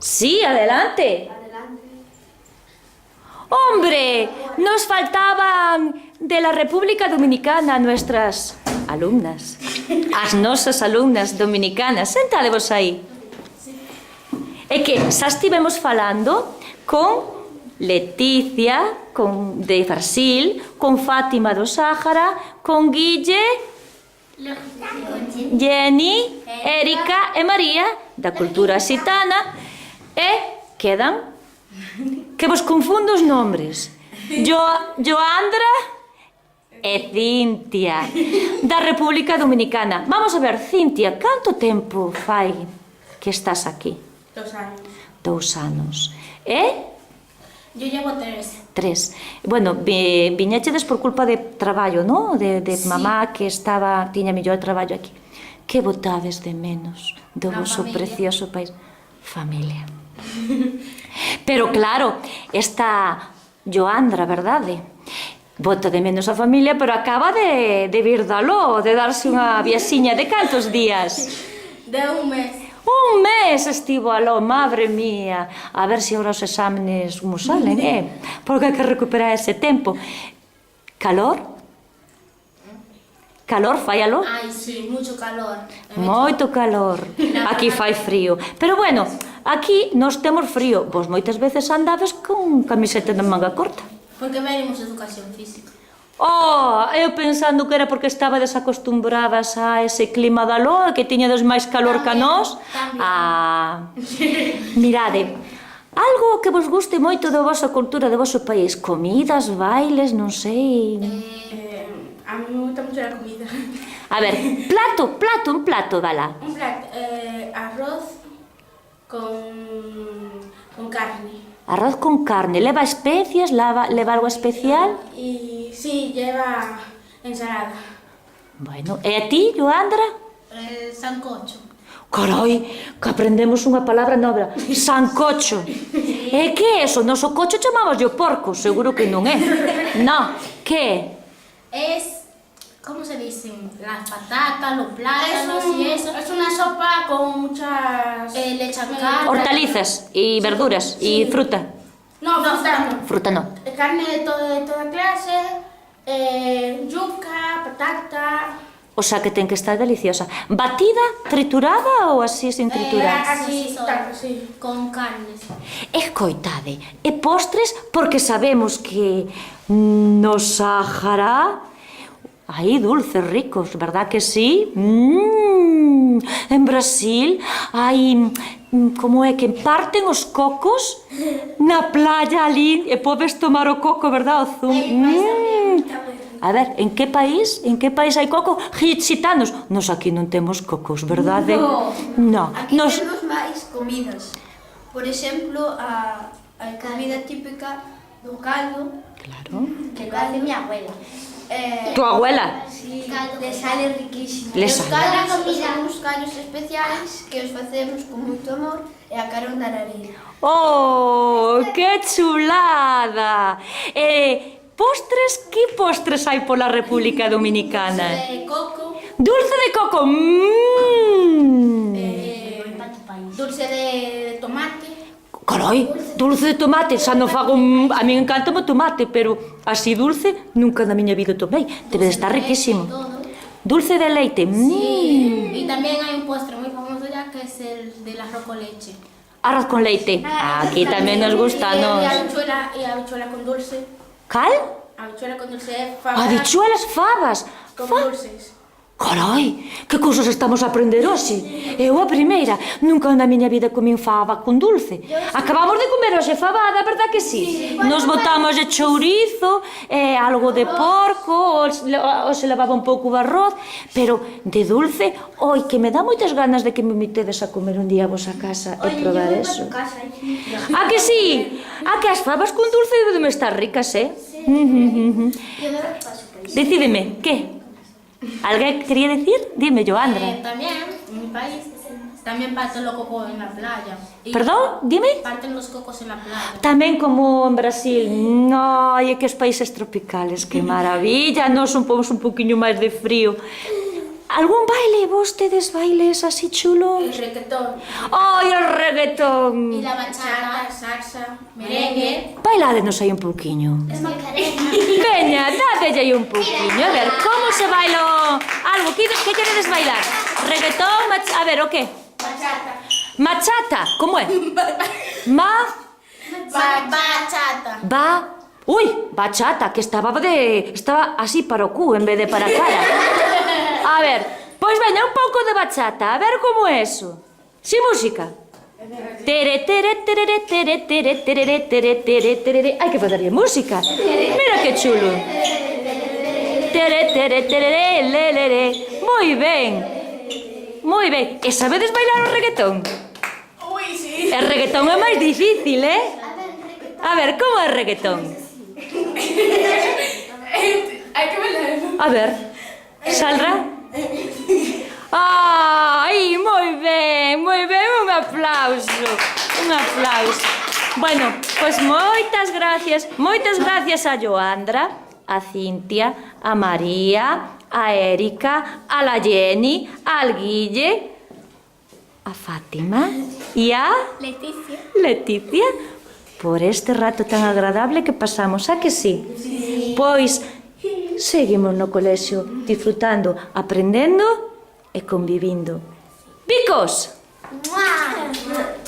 Sí, adelante. ¡Hombre! Nos faltaban de la República Dominicana nuestras alumnas. As nosas alumnas dominicanas. Sentadevos aí. É que xa estivemos falando con Leticia, de Brasil, con Fátima do Sáhara, con Guille, Jenny, Erika e María, da cultura xitana, e quedan que vos confundo os nombres. Joandra e Cintia, da República Dominicana. Vamos a ver, Cintia, canto tempo fai que estás aquí? 2 años. 2 anos. E? Yo llevo 3. 3. Bueno, viñechedes por culpa de traballo, non? De mamá que tiña mellor traballo aquí. Que botades de menos do vosso precioso país? Familia. Pero claro, esta Joandra, verdade? Bota de menos a familia, pero acaba de vir daló, de darse unha viaxiña de cantos días? De 1 mes. 1 mes estivo aló, madre mía. A ver se agora os exámenes como salen, porque hai que recuperar ese tempo. Calor? Calor fai aló? Ai, sí, mucho calor. Moito calor. Aquí fai frío. Pero bueno, aquí nos temos frío. Vos moitas veces andades con camiseta de manga corta. Porque venimos educación física. Oh, eu pensando que era porque estaba desacostumbradas a ese clima da loa, que tiñades máis calor que nós. Ah, mirade, algo que vos guste moito da vosa cultura, do voso país, comidas, bailes, non sei. A mí me gusta mucho la comida. A ver, un plato, dala. Un plato, arroz con carne. Arroz con carne, leva especias, leva algo especial? Y sí, lleva ensalada. Bueno, e a ti, Joandra? Sancocho. Carai, que aprendemos unha palabra nova, sancocho. E que é eso? Noso cocho chamabas yo porco, seguro que non é. No, que é? Es, ¿cómo se dicen? Las patatas, los plátanos y eso. Es una sopa con muchas... le echan carne. Hortalizas e verduras e fruta. No, fruta no. Fruta no. Carne de toda clase, yuca, patata... O sea que ten que estar deliciosa. Batida, triturada ou así sin triturar? Así, sí. Con carnes. Escoitade, e postres porque sabemos que no Sáhara hai dulces ricos, verdad que sí? En Brasil hai, como é que parten os cocos na playa ali e podes tomar o coco, verdad, o zumo. A ver, en que país hai coco? Gitanos. Nos aquí non temos cocos, verdade? No. Aquí temos máis comidas. Por exemplo, a comida típica do caldo. Claro. Que lo hace mi abuela. Tu abuela? Sí, le sale riquísimo. Le Os sale. caldos son uns callos especiais que os facemos con moito amor e a carón da lareira. Oh, que chulada! Postres, que postres hai pola República Dominicana? De coco. Dulce de coco. Dulce de tomate. Carai, dulce de tomate, xa non fago... A mí encanta o tomate, pero así dulce nunca na miña vida tomei. Debe de estar riquísimo. Dulce de leite. Sí. Y también hay un postre muy famoso ya que es el del arroz con leche. Arroz con leite. Aquí tamén nos gusta, nos... Y habichuela con dulce. Cal? Habichuela con dulce, fabas. Habichuelas, fabas. Con dulces. Carai, que cousas estamos a aprender hoxe. Eu a primeira, nunca na miña vida comín fava con dulce. Acabamos de comer hoxe fabada, verdad que sí? Nos botamos de chourizo, algo de porco, hoxe levaba un pouco de arroz, pero de dulce, oi, que me dá moitas ganas de que me invitedes a comer un día a vosa casa e probar eso. A que sí? A que as fabas con dulce deben estar ricas, Decídeme, que? ¿Alguén quería decir? Dime, Joandra. También, en mi país, también parten los cocos en la playa. Perdón, dime? Parten los cocos en la playa. Tamén como en Brasil. Ai, é que os países tropicales, que maravilla. Nos somos un poquinho máis de frío. Algún baile, vostedes bailes así chulos? El reggaetón. Ai, el reggaetón! Y la bachata, salsa, merengue. Bailádenos aí un pouquiño. Es Macarena. Veña, dádelle aí un pouquiño. A ver, como se baila algo? Que queredes bailar? Reggaetón, a ver, o que? Bachata. Machata, como é? Bachata. Ui, bachata, que estaba así para o cu en vez de para a cara. A ver, pois veña, un pouco de bachata, a ver como é eso. Si música. Tere, tere, terere, tere, tere, terere, tere, tere, terere. Hai que facerlle música. Mira que chulo. Tere, tere, terere, lelere. Moi ben. Moi ben. E sabedes bailar o reggaetón? Uy, sí. El reggaetón é máis difícil, A ver, como é reggaetón? Hay que bailar. A ver, Salra. Ai, moi ben, un aplauso, Bueno, pois moitas gracias a Joandra, a Cintia, a María, a Erika, a la Jenny, al Guille, a Fátima e a Leticia, por este rato tan agradable que pasamos, a que sí? Pois seguimos no colexio disfrutando, aprendendo e convivindo. Bicos! ¡Mua!